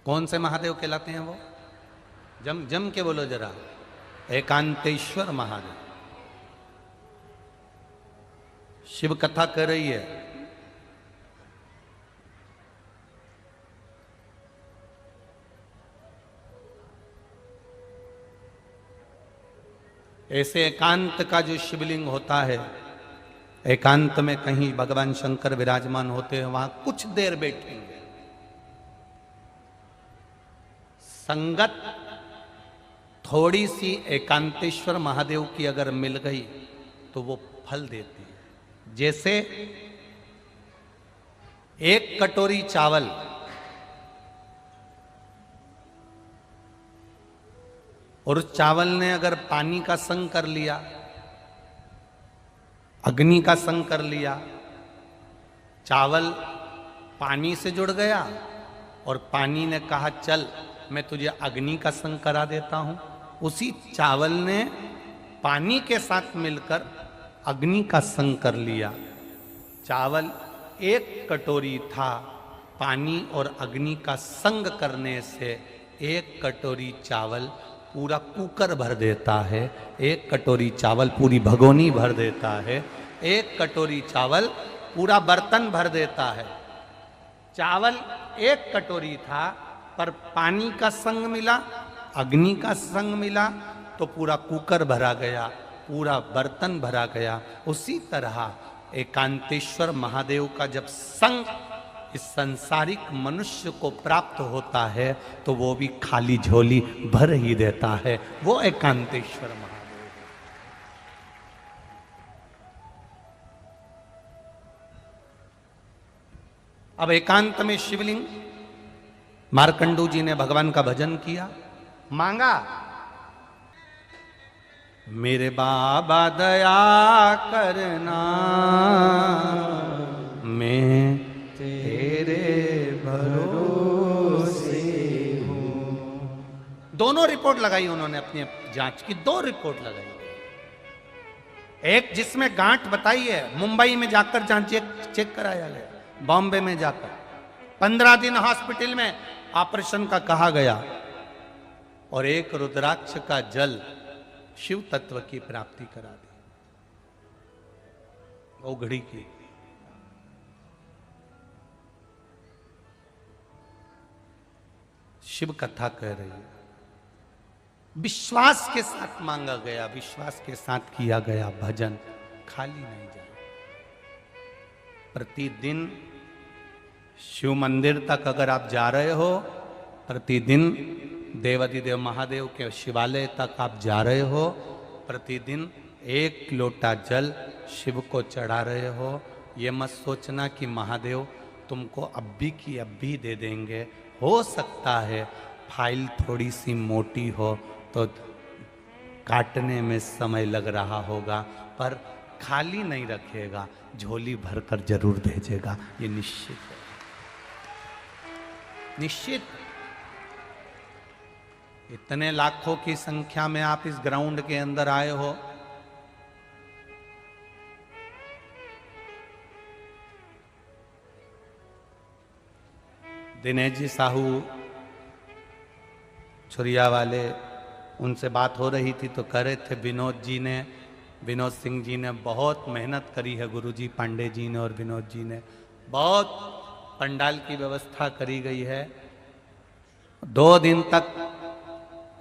कौन से महादेव कहलाते हैं वो? जम जम के बोलो जरा। एकांतेश्वर महादेव। शिव कथा कर रही है। ऐसे एकांत का जो शिवलिंग होता है, एकांत में कहीं भगवान शंकर विराजमान होते हैं, वहां कुछ देर बैठेंगे। संगत थोड़ी सी एकांतेश्वर महादेव की अगर मिल गई तो वो फल देती है। जैसे एक कटोरी चावल और उस चावल ने अगर पानी का संग कर लिया, अग्नि का संग कर लिया, चावल पानी से जुड़ गया और पानी ने कहा चल मैं तुझे अग्नि का संग करा देता हूं, उसी चावल ने पानी के साथ मिलकर अग्नि का संग कर लिया। चावल एक कटोरी था, पानी और अग्नि का संग करने से एक कटोरी चावल पूरा कुकर भर देता है, एक कटोरी चावल पूरी भगोनी भर देता है, एक कटोरी चावल पूरा बर्तन भर देता है। चावल एक कटोरी था पर पानी का संग मिला, अग्नि का संग मिला तो पूरा कुकर भरा गया, पूरा बर्तन भरा गया। उसी तरह एकांतेश्वर महादेव का जब संग इस संसारिक मनुष्य को प्राप्त होता है तो वो भी खाली झोली भर ही देता है। वो एकांतेश्वर महादेव है। अब एकांत में शिवलिंग, मार्कंडू जी ने भगवान का भजन किया, मांगा मेरे बाबा दया करना, मैं तेरे भरोसे हूं। दोनों रिपोर्ट लगाई उन्होंने, अपनी जांच की 2 रिपोर्ट लगाई। एक जिसमें गांठ बताई है, मुंबई में जाकर जहां चेक कराया गया, बॉम्बे में जाकर 15 दिन हॉस्पिटल में ऑपरेशन का कहा गया, और एक रुद्राक्ष का जल शिव तत्व की प्राप्ति करा दी, वो घड़ी की। शिव कथा कह रही है। विश्वास के साथ मांगा गया, विश्वास के साथ किया गया भजन, खाली नहीं जाए। प्रतिदिन शिव मंदिर तक अगर आप जा रहे हो, प्रतिदिन देवाधिदेव महादेव के शिवालय तक आप जा रहे हो, प्रतिदिन 1 लोटा जल शिव को चढ़ा रहे हो, ये मत सोचना कि महादेव तुमको अब भी की अब भी दे देंगे। हो सकता है फाइल थोड़ी सी मोटी हो तो काटने में समय लग रहा होगा, पर खाली नहीं रखेगा, झोली भरकर जरूर भेजेगा, ये निश्चित है, निश्चित। इतने लाखों की संख्या में आप इस ग्राउंड के अंदर आए हो, दिनेश जी साहू छुरिया वाले, उनसे बात हो रही थी तो कह रहे थे विनोद सिंह जी ने बहुत मेहनत करी है, गुरुजी पांडे जी ने और विनोद जी ने बहुत पंडाल की व्यवस्था करी गई है। 2 दिन तक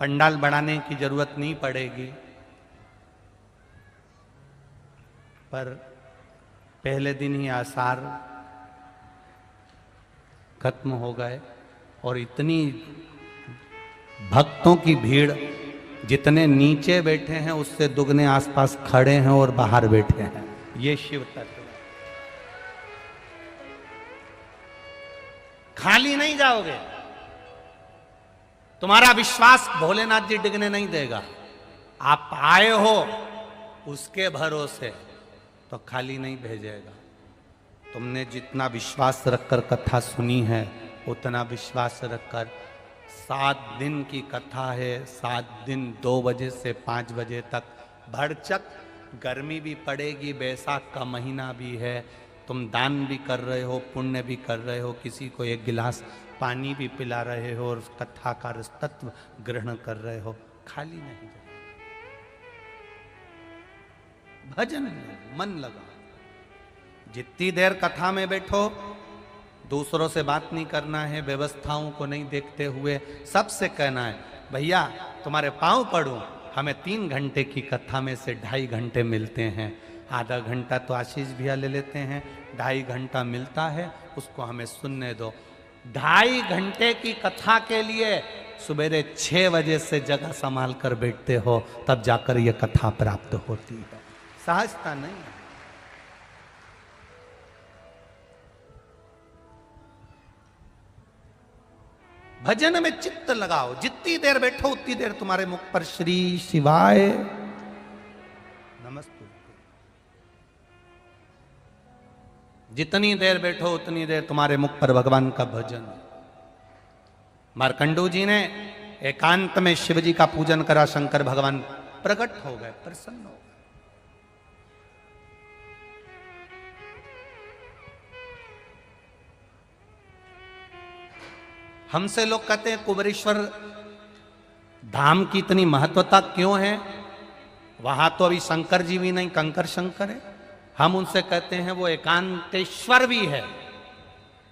पंडाल बढ़ाने की जरूरत नहीं पड़ेगी, पर पहले दिन ही आसार खत्म हो गए और इतनी भक्तों की भीड़, जितने नीचे बैठे हैं उससे दुगने आसपास खड़े हैं और बाहर बैठे हैं। ये शिव तत्व। खाली नहीं जाओगे, तुम्हारा विश्वास भोलेनाथ जी डिगने नहीं देगा। आप आए हो उसके भरोसे तो खाली नहीं भेजेगा। तुमने जितना विश्वास रखकर कथा सुनी है, उतना विश्वास रखकर 7 दिन की कथा है, 7 दिन 2 बजे से 5 बजे तक, भरचक गर्मी भी पड़ेगी, बैसाख का महीना भी है, तुम दान भी कर रहे हो, पुण्य भी कर रहे हो, किसी को 1 गिलास पानी भी पिला रहे हो और कथा का तत्व ग्रहण कर रहे हो, खाली नहीं जाए। भजन में मन लगा, जितनी देर कथा में बैठो दूसरों से बात नहीं करना है, व्यवस्थाओं को नहीं देखते हुए सबसे कहना है भैया तुम्हारे पांव पड़ूं, हमें 3 घंटे की कथा में से 2.5 घंटे मिलते हैं, आधा घंटा तो आशीष भैया ले लेते हैं, 2.5 घंटा मिलता है उसको हमें सुनने दो। 2.5 घंटे की कथा के लिए सवेरे 6 बजे से जगह संभाल कर बैठते हो, तब जाकर यह कथा प्राप्त होती है, सहजता नहीं है। भजन में चित्त लगाओ, जितनी देर बैठो उतनी देर तुम्हारे मुख पर श्री शिवाय नमस्ते, जितनी देर बैठो उतनी देर तुम्हारे मुख पर भगवान का भजन। मार्कंडू जी ने एकांत में शिव जी का पूजन करा, शंकर भगवान प्रकट हो गए, प्रसन्न हो गए। हमसे लोग कहते हैं कुबेरेश्वर धाम की इतनी महत्वता क्यों है, वहां तो अभी शंकर जी भी नहीं, कंकर शंकर है। हम उनसे कहते हैं वो एकांतेश्वर भी है,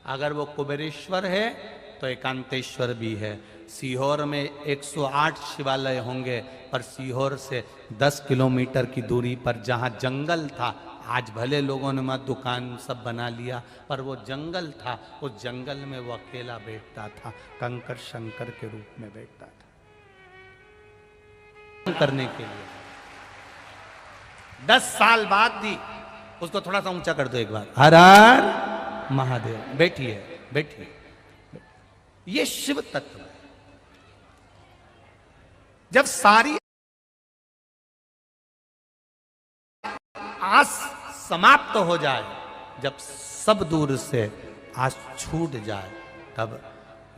अगर वो कुबेरेश्वर है तो एकांतेश्वर भी है। सीहोर में 108 शिवालय होंगे, पर सीहोर से 10 किलोमीटर की दूरी पर जहां जंगल था, आज भले लोगों ने मत दुकान सब बना लिया, पर वो जंगल था, उस जंगल में वो अकेला बैठता था, कंकर शंकर के रूप में बैठता था करने के लिए। 10 साल बाद दी उसको, थोड़ा सा ऊंचा कर दो एक बार, हर हर महादेव। बैठिए बैठिए, ये शिव तत्व है। जब सारी आस समाप्त हो जाए, जब सब दूर से आस छूट जाए, तब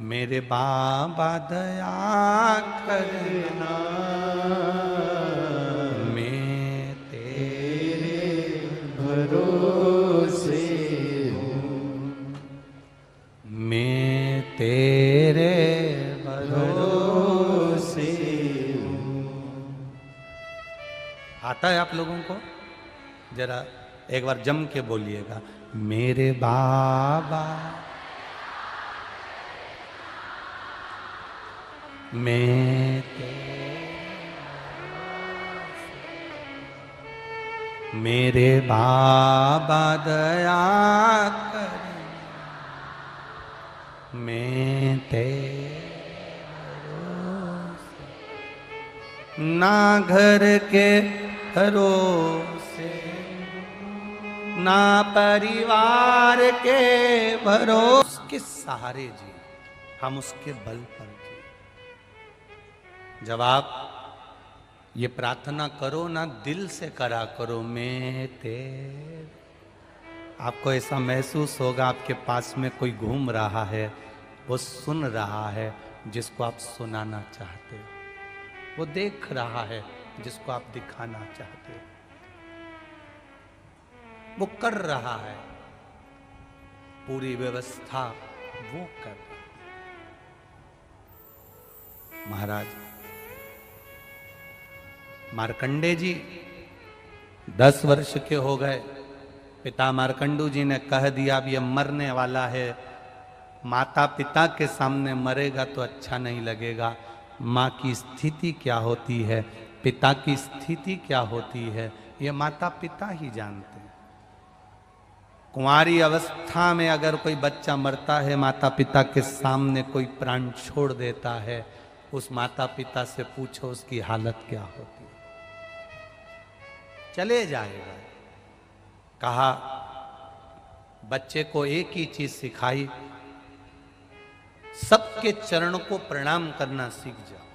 मेरे बाबा दया करना, मैं तेरे भरोसे हूँ, मैं तेरे भरोसे हूँ। आता है आप लोगों को? जरा एक बार जम के बोलिएगा, मेरे बाबा मैं मेरे बाबा दया कर, मैं तेरे ना घर के भरोसे, ना परिवार के भरोसे, उसके सहारे जी, हम उसके बल पर जी। जब आप ये प्रार्थना करो ना, दिल से करा करो, मैं तेरे, आपको ऐसा महसूस होगा आपके पास में कोई घूम रहा है, वो सुन रहा है जिसको आप सुनाना चाहते हो, वो देख रहा है जिसको आप दिखाना चाहते हो, वो कर रहा है, पूरी व्यवस्था वो कर रहा है। महाराज मार्कंडे जी 10 वर्ष के हो गए, पिता मार्कंडू जी ने कह दिया अब ये मरने वाला है, माता पिता के सामने मरेगा तो अच्छा नहीं लगेगा। माँ की स्थिति क्या होती है, पिता की स्थिति क्या होती है, ये माता पिता ही जानते हैं। कुंवारी अवस्था में अगर कोई बच्चा मरता है, माता पिता के सामने कोई प्राण छोड़ देता है, उस माता पिता से पूछो उसकी हालत क्या होती है। चले जाएगा। कहा बच्चे को एक ही चीज सिखाई, सबके चरणों को प्रणाम करना सीख जाओ।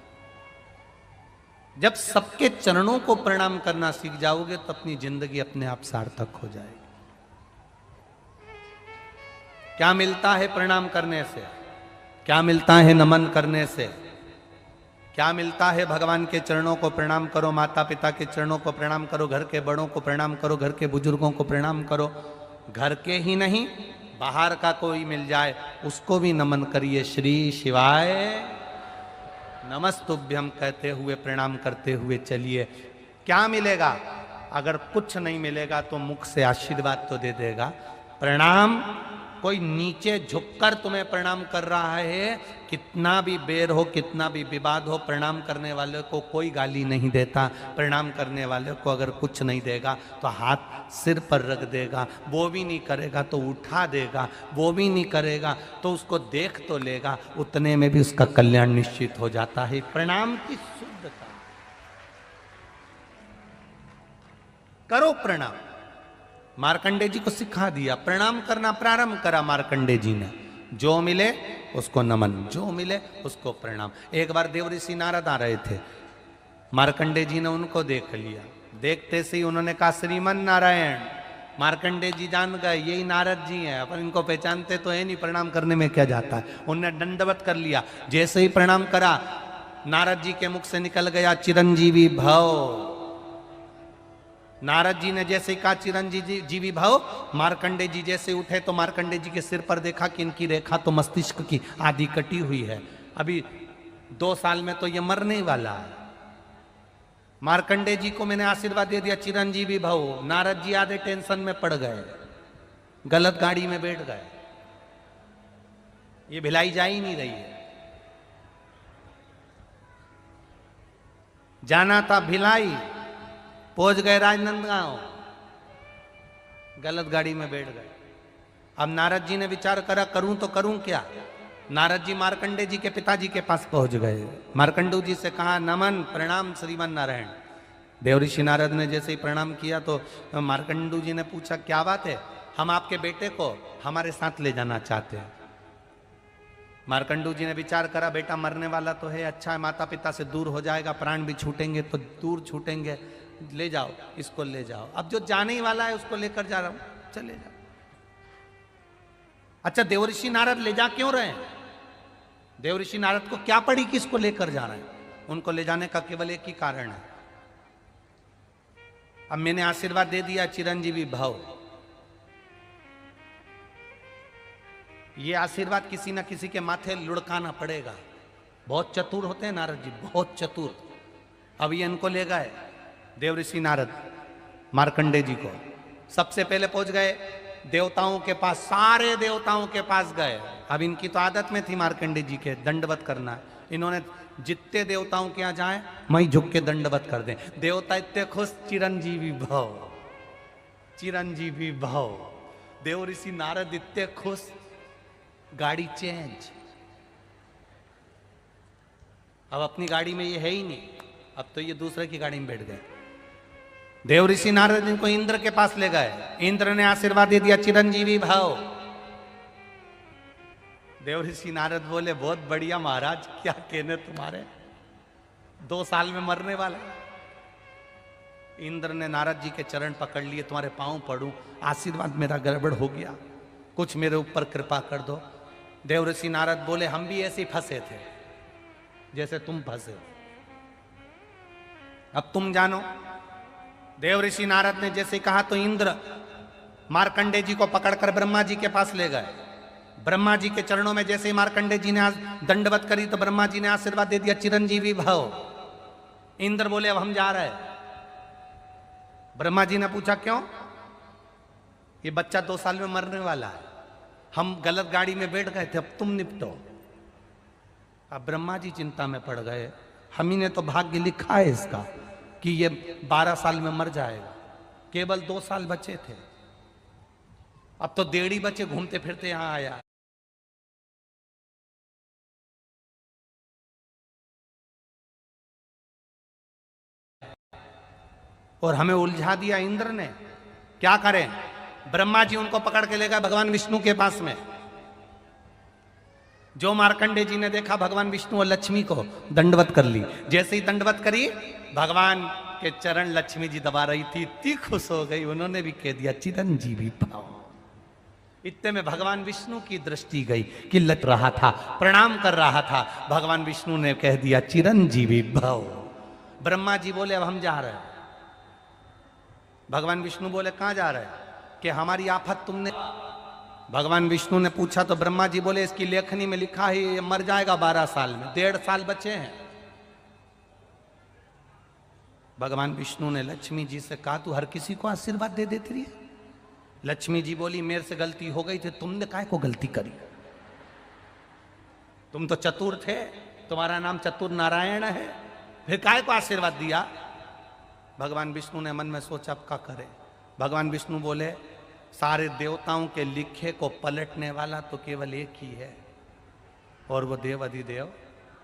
जब सबके चरणों को प्रणाम करना सीख जाओगे तो अपनी जिंदगी अपने आप सार्थक हो जाएगी। क्या मिलता है प्रणाम करने से, क्या मिलता है नमन करने से, क्या मिलता है? भगवान के चरणों को प्रणाम करो, माता पिता के चरणों को प्रणाम करो, घर के बड़ों को प्रणाम करो, घर के बुजुर्गों को प्रणाम करो। घर के ही नहीं, बाहर का कोई मिल जाए उसको भी नमन करिए, श्री शिवाय नमस्तुभ्यम कहते हुए, प्रणाम करते हुए चलिए। क्या मिलेगा? अगर कुछ नहीं मिलेगा तो मुख से आशीर्वाद तो दे देगा। प्रणाम, कोई नीचे झुककर तुम्हें प्रणाम कर रहा है, कितना भी बेर हो, कितना भी विवाद हो, प्रणाम करने वाले को कोई गाली नहीं देता। प्रणाम करने वाले को अगर कुछ नहीं देगा तो हाथ सिर पर रख देगा, वो भी नहीं करेगा तो उठा देगा, वो भी नहीं करेगा तो उसको देख तो लेगा, उतने में भी उसका कल्याण निश्चित हो जाता है। प्रणाम की शुद्धता। करो प्रणाम। मार्कंडे जी को सिखा दिया, प्रणाम करना प्रारंभ करा मार्कंडे जी ने। जो मिले उसको नमन, जो मिले उसको प्रणाम। एक बार देवऋषि नारद आ रहे थे, मार्कंडे जी ने उनको देख लिया। देखते से ही उन्होंने कहा श्रीमन नारायण। मार्कंडे जी जान गए यही नारद जी हैं, अपन इनको पहचानते तो है नहीं, प्रणाम करने में क्या जाता है। उन्होंने दंडवत कर लिया। जैसे ही प्रणाम करा, नारद जी के मुख से निकल गया चिरंजीवी भव। नारद जी ने जैसे ही कहा चिरंजीवी भव, मार्कंडे जी जैसे उठे तो मार्कंडे जी के सिर पर देखा कि इनकी रेखा तो मस्तिष्क की आधी कटी हुई है, अभी 2 साल में तो ये मरने वाला है। मार्कंडे जी को मैंने आशीर्वाद दे दिया चिरंजीवी भव। नारद जी आधे टेंशन में पड़ गए, गलत गाड़ी में बैठ गए। ये भिलाई जा ही नहीं रही है। जाना था भिलाई, पहुंच गए राजनांदगांव, गलत गाड़ी में बैठ गए। अब नारद जी ने विचार करा करूं तो करूं क्या। नारद जी मार्कंडे जी के पिताजी के पास पहुंच गए। मार्कंडू जी से कहा नमन प्रणाम श्रीमान नारायण। देवऋषि नारद ने जैसे ही प्रणाम किया तो मार्कंडू जी ने पूछा क्या बात है, हम आपके बेटे को हमारे साथ ले जाना चाहते हैं। मार्कंडू जी ने विचार करा बेटा मरने वाला तो है, अच्छा है माता पिता से दूर हो जाएगा, प्राण भी छूटेंगे तो दूर छूटेंगे, ले जाओ इसको ले जाओ। अब जो जाने ही वाला है उसको लेकर जा रहा हूं, चले जाओ। अच्छा देवऋषि नारद ले जा क्यों रहे हैं? देवऋषि नारद को क्या पड़ी कि इसको लेकर जा रहे हैं? उनको ले जाने का केवल एक ही कारण है, अब मैंने आशीर्वाद दे दिया चिरंजीवी भव। ये आशीर्वाद किसी ना किसी के माथे लुढ़काना पड़ेगा। बहुत चतुर होते हैं नारद जी, बहुत चतुर। अब ये इनको ले गए देवऋषि नारद मार्कंडे जी को। सबसे पहले पहुंच गए देवताओं के पास, सारे देवताओं के पास गए। अब इनकी तो आदत में थी मार्कंडे जी के दंडवत करना। इन्होंने जितने देवताओं के यहाँ जाए वहीं झुक के दंडवत कर दें। देवता इतने खुश, चिरंजीवी भव, चिरंजीवी भव। देवऋषि नारद इतने खुश, गाड़ी चेंज। अब अपनी गाड़ी में ये है ही नहीं, अब तो ये दूसरे की गाड़ी में बैठ गए। देवऋषि नारद इनको इंद्र के पास ले गए। इंद्र ने आशीर्वाद दे दिया चिरंजीवी भव। देवऋषि नारद बोले बहुत बढ़िया महाराज, क्या कहने तुम्हारे, 2 साल में मरने वाला। इंद्र ने नारद जी के चरण पकड़ लिए, तुम्हारे पांव पड़ूं, आशीर्वाद मेरा गड़बड़ हो गया, कुछ मेरे ऊपर कृपा कर दो। देवऋषि नारद बोले हम भी ऐसे ही फंसे थे जैसे तुम फंसे हो, अब तुम जानो। देवऋषि नारद ने जैसे कहा तो इंद्र मार्कंडे जी को पकड़कर ब्रह्मा जी के पास ले गए। ब्रह्मा जी के चरणों में जैसे ही मार्कंडे जी ने दंडवत करी तो ब्रह्मा जी ने आशीर्वाद दे दिया चिरंजीवी भव। इंद्र बोले अब हम जा रहे हैं। ब्रह्मा जी ने पूछा क्यों? ये बच्चा 2 साल में मरने वाला है, हम गलत गाड़ी में बैठ गए थे, अब तुम निपटो। अब ब्रह्मा जी चिंता में पड़ गए, हम ही ने तो भाग्य लिखा है इसका कि ये 12 साल में मर जाएगा, केवल 2 साल बचे थे, अब तो 1.5 बचे घूमते फिरते यहां आया। और हमें उलझा दिया इंद्र ने, क्या करें? ब्रह्मा जी उनको पकड़ के ले गए भगवान विष्णु के पास में। जो मार्कंडे जी ने देखा भगवान विष्णु और लक्ष्मी को दंडवत कर ली। जैसे ही दंडवत करी, भगवान के चरण लक्ष्मी जी दबा रही थी, इतनी खुश हो गई, उन्होंने भी कह दिया चिरंजीवी भव। इतने में भगवान विष्णु की दृष्टि गई कि लट रहा था, प्रणाम कर रहा था, भगवान विष्णु ने कह दिया चिरंजीवी भव। ब्रह्मा जी बोले अब हम जा रहे हैं। भगवान विष्णु बोले कहां जा रहे हैं? कि हमारी आफत तुमने, भगवान विष्णु ने पूछा तो ब्रह्मा जी बोले इसकी लेखनी में लिखा है ये मर जाएगा 12 साल में, 1.5 साल बचे हैं। भगवान विष्णु ने लक्ष्मी जी से कहा तू हर किसी को आशीर्वाद दे देती है। लक्ष्मी जी बोली मेरे से गलती हो गई थी, तुमने काहे को गलती करी? तुम तो चतुर थे, तुम्हारा नाम चतुर नारायण है, फिर काहे को आशीर्वाद दिया? भगवान विष्णु ने मन में सोचा अब क्या करे। भगवान विष्णु बोले सारे देवताओं के लिखे को पलटने वाला तो केवल एक ही है और वो देव अधिदेव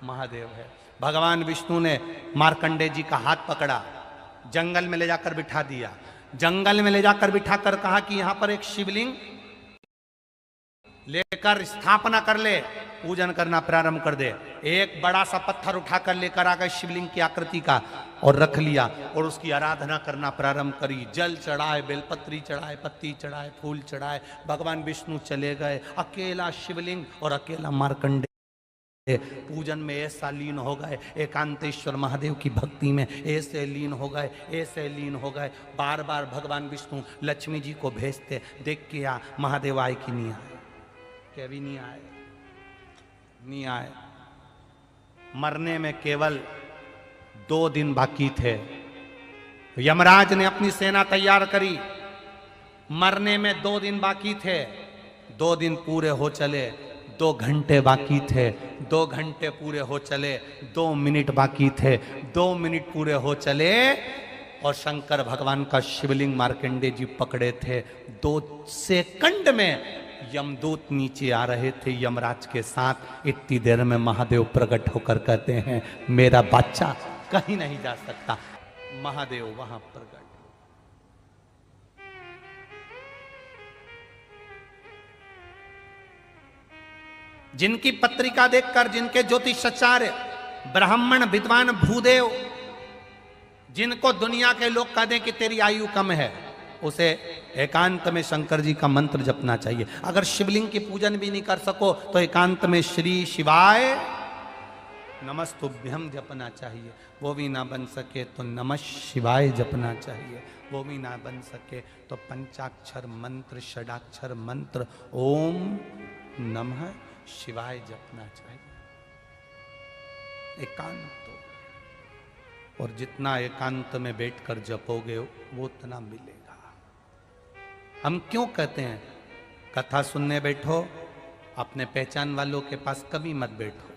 महादेव है। भगवान विष्णु ने मार्कंडे जी का हाथ पकड़ा, जंगल में ले जाकर बिठा दिया। जंगल में ले जाकर बिठाकर कहा कि यहां पर एक शिवलिंग लेकर स्थापना कर ले, पूजन करना प्रारंभ कर दे। एक बड़ा सा पत्थर उठाकर लेकर आ गए शिवलिंग की आकृति का और रख लिया और उसकी आराधना करना प्रारंभ करी। जल चढ़ाए, बेलपत्री चढ़ाए, पत्ती चढ़ाए, फूल चढ़ाए। भगवान विष्णु चले गए, अकेला शिवलिंग और अकेला मार्कंडे पूजन में ऐसा लीन हो गए, एकांतेश्वर महादेव की भक्ति में ऐसे लीन हो गए, ऐसे लीन हो गए। बार बार भगवान विष्णु लक्ष्मी जी को भेजते, देख के आ महादेव आए कि नहीं आए, क्या भी नहीं आए, नहीं आए। मरने में केवल 2 दिन बाकी थे। यमराज ने अपनी सेना तैयार करी, मरने में 2 दिन बाकी थे। 2 दिन पूरे हो चले, 2 घंटे बाकी थे, 2 घंटे पूरे हो चले, 2 मिनट बाकी थे, 2 मिनट पूरे हो चले और शंकर भगवान का शिवलिंग मार्कंडे जी पकड़े थे। 2 सेकंड में यमदूत नीचे आ रहे थे यमराज के साथ। इतनी देर में महादेव प्रकट होकर कहते हैं मेरा बच्चा कहीं नहीं जा सकता। महादेव वहां प्रकट। जिनकी पत्रिका देखकर, जिनके ज्योतिषाचार्य ब्राह्मण विद्वान भूदेव, जिनको दुनिया के लोग कह दें कि तेरी आयु कम है, उसे एकांत में शंकर जी का मंत्र जपना चाहिए। अगर शिवलिंग की पूजन भी नहीं कर सको तो एकांत में श्री शिवाय नमस्तुभ्यम जपना चाहिए। वो भी ना बन सके तो नमः शिवाय जपना चाहिए। वो भी ना बन सके तो पंचाक्षर मंत्र, षडाक्षर मंत्र ओम नमः शिवाय जपना चाहिए। एकांत, और जितना एकांत में बैठकर जपोगे वो उतना मिलेगा। हम क्यों कहते हैं कथा सुनने बैठो, अपने पहचान वालों के पास कभी मत बैठो।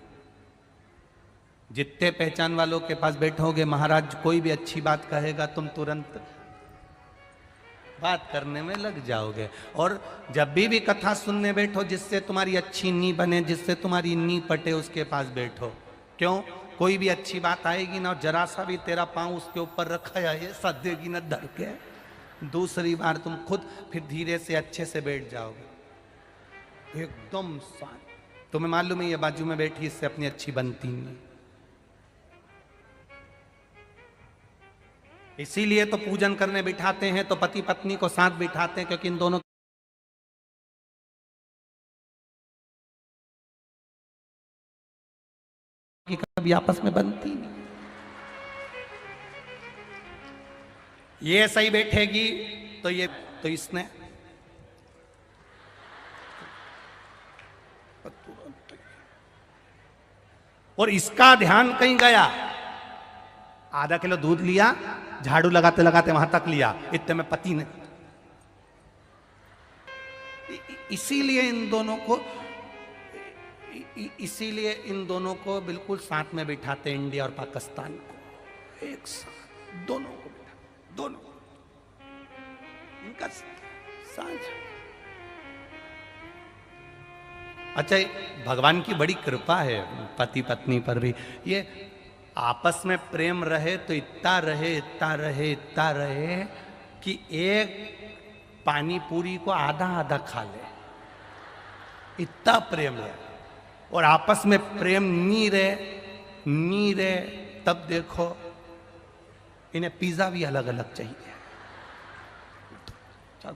जितने पहचान वालों के पास बैठोगे महाराज कोई भी अच्छी बात कहेगा तुम तुरंत बात करने में लग जाओगे। और जब भी कथा सुनने बैठो जिससे तुम्हारी अच्छी नी बने, जिससे तुम्हारी नी पटे, उसके पास बैठो। क्यों? कोई भी अच्छी बात आएगी ना, जरा सा भी तेरा पांव उसके ऊपर रखा है ये सदेगी ना धर के, दूसरी बार तुम खुद फिर धीरे से अच्छे से बैठ जाओगे एकदम शांत। तुम्हें मालूम है ये बाजू में बैठी इससे अपनी अच्छी बनती नहीं। इसीलिए तो पूजन करने बिठाते हैं तो पति पत्नी को साथ बिठाते हैं, क्योंकि इन दोनों की कभी आपस में बनती नहीं। ये सही बैठेगी तो ये तो इसने और इसका ध्यान कहीं गया, आधा किलो दूध लिया, झाड़ू लगाते लगाते वहां तक लिया, इतने में पति ने। इसीलिए इन दोनों को बिल्कुल साथ में बिठाते, इंडिया और पाकिस्तान को एक साथ, दोनों को बिठा, दोनों इनका साझ। अच्छा, भगवान की बड़ी कृपा है पति पत्नी पर भी। ये आपस में प्रेम रहे तो इतना रहे, इतना रहे, इतना रहे कि एक पानी पूरी को आधा आधा खा ले, इतना प्रेम है। और आपस में प्रेम नी रहे तब देखो इन्हें पिज्जा भी अलग अलग चाहिए।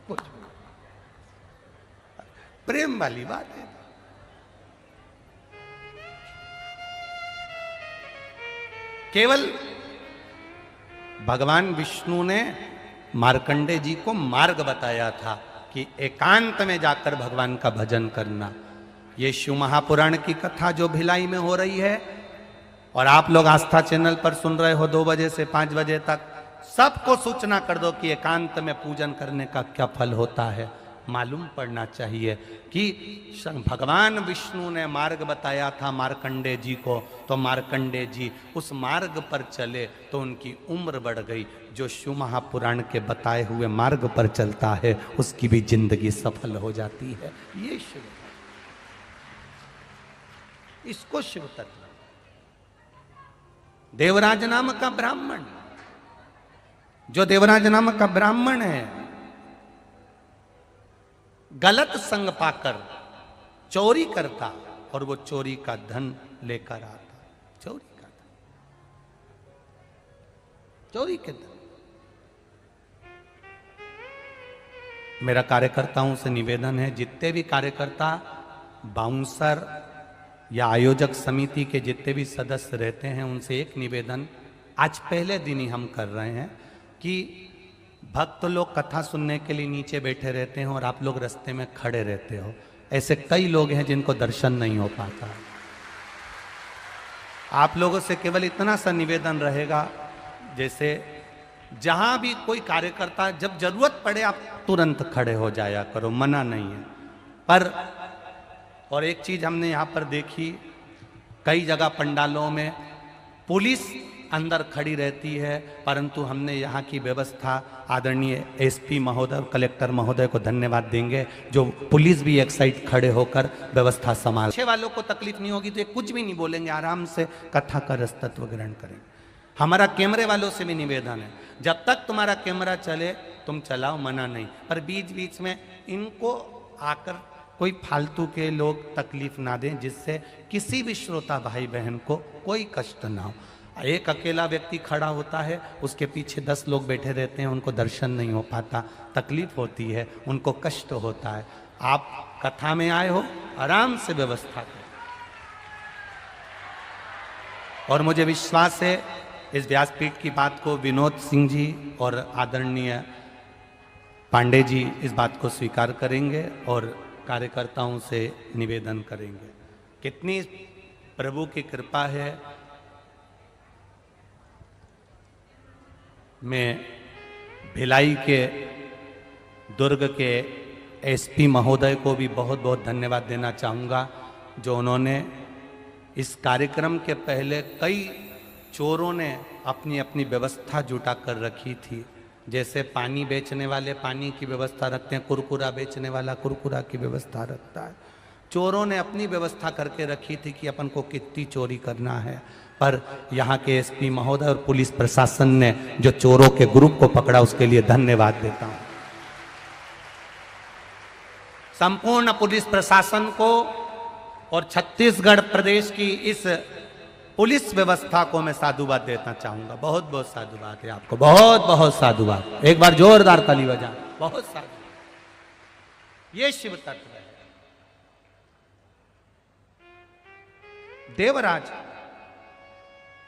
कुछ प्रेम वाली बात है। केवल भगवान विष्णु ने मार्कंडे जी को मार्ग बताया था, कि एकांत में जाकर भगवान का भजन करना। ये शिव महापुराण की कथा जो भिलाई में हो रही है और आप लोग आस्था चैनल पर सुन रहे हो 2 बजे से 5 बजे तक, सबको सूचना कर दो कि एकांत में पूजन करने का क्या फल होता है। मालूम पड़ना चाहिए कि भगवान विष्णु ने मार्ग बताया था मार्कंडे जी को, तो मार्कंडे जी उस मार्ग पर चले तो उनकी उम्र बढ़ गई। जो शिव महापुराण के बताए हुए मार्ग पर चलता है उसकी भी जिंदगी सफल हो जाती है। ये शिव, इसको शिव तत्व। देवराज नाम का ब्राह्मण, जो देवराज नाम का ब्राह्मण है, गलत संग पाकर चोरी करता और वो चोरी का धन लेकर आता। चोरी का धन, चोरी के धन। मेरा कार्यकर्ताओं से निवेदन है, जितने भी कार्यकर्ता बाउंसर या आयोजक समिति के जितने भी सदस्य रहते हैं, उनसे एक निवेदन आज पहले दिन ही हम कर रहे हैं कि भक्त लोग कथा सुनने के लिए नीचे बैठे रहते हैं और आप लोग रास्ते में खड़े रहते हो। ऐसे कई लोग हैं जिनको दर्शन नहीं हो पाता। आप लोगों से केवल इतना सा निवेदन रहेगा, जैसे जहां भी कोई कार्यकर्ता, जब जरूरत पड़े आप तुरंत खड़े हो जाया करो, मना नहीं है। पर और एक चीज हमने यहाँ पर देखी, कई जगह पंडालों में पुलिस अंदर खड़ी रहती है, परंतु हमने यहाँ की व्यवस्था, आदरणीय एसपी महोदय, कलेक्टर महोदय को धन्यवाद देंगे, जो पुलिस भी एक साइड खड़े होकर व्यवस्था संभाल। पीछे वालों को तकलीफ नहीं होगी तो ये कुछ भी नहीं बोलेंगे, आराम से कथा का रसतत्व ग्रहण करेंगे। हमारा कैमरे वालों से भी निवेदन है, जब तक तुम्हारा कैमरा चले तुम चलाओ, मना नहीं, पर बीच बीच में इनको आकर कोई फालतू के लोग तकलीफ ना दें, जिससे किसी भी श्रोता भाई बहन को कोई कष्ट ना हो। एक अकेला व्यक्ति खड़ा होता है, उसके पीछे 10 लोग बैठे रहते हैं, उनको दर्शन नहीं हो पाता, तकलीफ होती है, उनको कष्ट होता है। आप कथा में आए हो, आराम से व्यवस्था करें। और मुझे विश्वास है इस व्यासपीठ की बात को विनोद सिंह जी और आदरणीय पांडे जी इस बात को स्वीकार करेंगे और कार्यकर्ताओं से निवेदन करेंगे। कितनी प्रभु की कृपा है। मैं भिलाई के दुर्ग के एसपी महोदय को भी बहुत बहुत धन्यवाद देना चाहूँगा, जो उन्होंने इस कार्यक्रम के पहले कई चोरों ने अपनी अपनी व्यवस्था जुटा कर रखी थी। जैसे पानी बेचने वाले पानी की व्यवस्था रखते हैं, कुरकुरा बेचने वाला कुरकुरा की व्यवस्था रखता है। चोरों ने अपनी व्यवस्था करके रखी थी कि अपन को कितनी चोरी करना है, पर यहाँ के एसपी महोदय और पुलिस प्रशासन ने जो चोरों के ग्रुप को पकड़ा, उसके लिए धन्यवाद देता हूँ। संपूर्ण पुलिस प्रशासन को और छत्तीसगढ़ प्रदेश की इस पुलिस व्यवस्था को मैं साधुवाद देना चाहूंगा। बहुत बहुत साधुवाद है आपको, बहुत बहुत साधुवाद। एक बार जोरदार ताली बजा, बहुत साधुवाद। ये शिव तत्व है। देवराज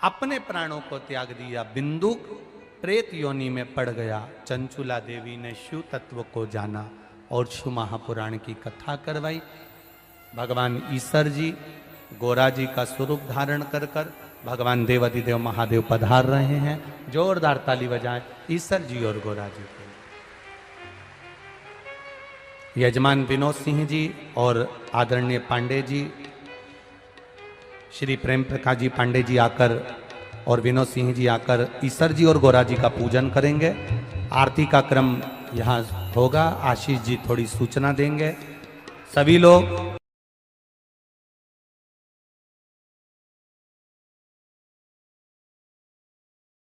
अपने प्राणों को त्याग दिया, बिंदुक प्रेत योनि में पड़ गया। चंचुला देवी ने शिव तत्व को जाना और शिव महापुराण की कथा करवाई। भगवान ईश्वर जी गोरा जी का स्वरूप धारण कर कर भगवान देवाधिदेव महादेव पधार रहे हैं। जोरदार ताली बजाएं ईश्वर जी और गोरा जी को। यजमान विनोद सिंह जी और आदरणीय पांडे जी, श्री प्रेम प्रकाश जी पांडे जी आकर और विनोद सिंह जी आकर ईश्वर जी और गोरा जी का पूजन करेंगे। आरती का क्रम यहाँ होगा। आशीष जी थोड़ी सूचना देंगे। सभी लोग